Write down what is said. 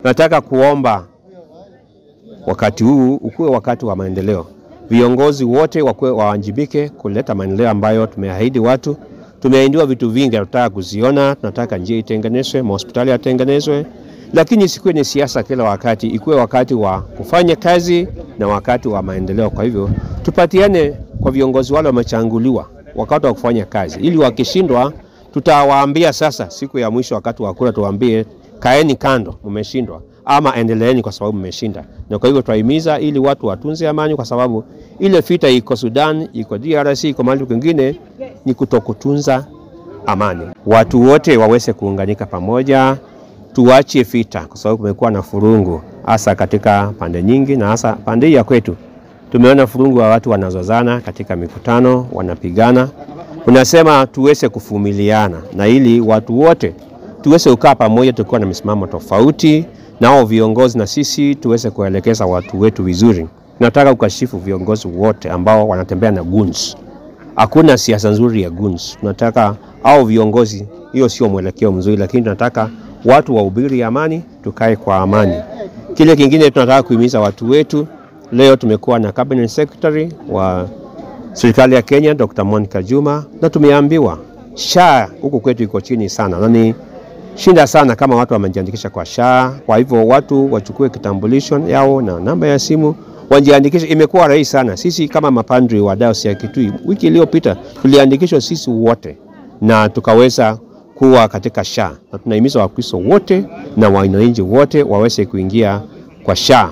Nataka kuomba wakati huu ukuwe wakati wa maendeleo. Viongozi wote wakuwe waanjibike kuleta maendeleo ambayo tumeahidi watu. Tumeahidiwa vitu vingi tunataka kuziona, tunataka njia itengenezwe, hospitali yatengenezwe, lakini isikuwe ni siasa kila wakati, ikuwe wakati wa kufanya kazi na wakati wa maendeleo. Kwa hivyo tupatiane kwa viongozi wale wamechanguliwa wakati wa kufanya kazi, ili wakishindwa tutawaambia sasa siku ya mwisho wakati wa kura, tuwaambie kaeni kando mmeshindwa, ama endeleeni kwa sababu mmeshinda. Na kwa hivyo tuhimiza ili watu watunze amani, kwa sababu ile vita iko Sudan, iko DRC, iko mahali kwingine, ni kutokutunza amani. Watu wote waweze kuunganika pamoja, tuache vita, kwa sababu kumekuwa na furungu hasa katika pande nyingi, na hasa pande ya kwetu tumeona furungu wa watu wanazozana katika mikutano, wanapigana. Unasema tuweze kuvumiliana, na ili watu wote tuweze kukaa pamoja tukiwa na misimamo tofauti, nao viongozi na sisi tuweze kuelekeza watu wetu vizuri. Tunataka kukashifu viongozi wote ambao wanatembea na guns. Hakuna siasa nzuri ya guns. Tunataka au viongozi, hiyo sio mwelekeo mzuri, lakini tunataka watu wahubiri amani, tukae kwa amani. Kile kingine tunataka kuhimiza watu wetu, leo tumekuwa na cabinet secretary wa serikali ya Kenya, Dr. Monica Juma, na tumeambiwa SHA huku kwetu iko chini sana, na ni shinda sana kama watu wamejiandikisha kwa SHA. Kwa hivyo watu wachukue kitambulisho yao na namba ya simu wajiandikishe. Imekuwa rahisi sana. Sisi kama mapadri wa Dayosisi ya Kitui wiki iliyopita tuliandikishwa sisi wote na tukaweza kuwa katika SHA, na tunahimiza Wakristo wote na wananchi wote waweze kuingia kwa SHA.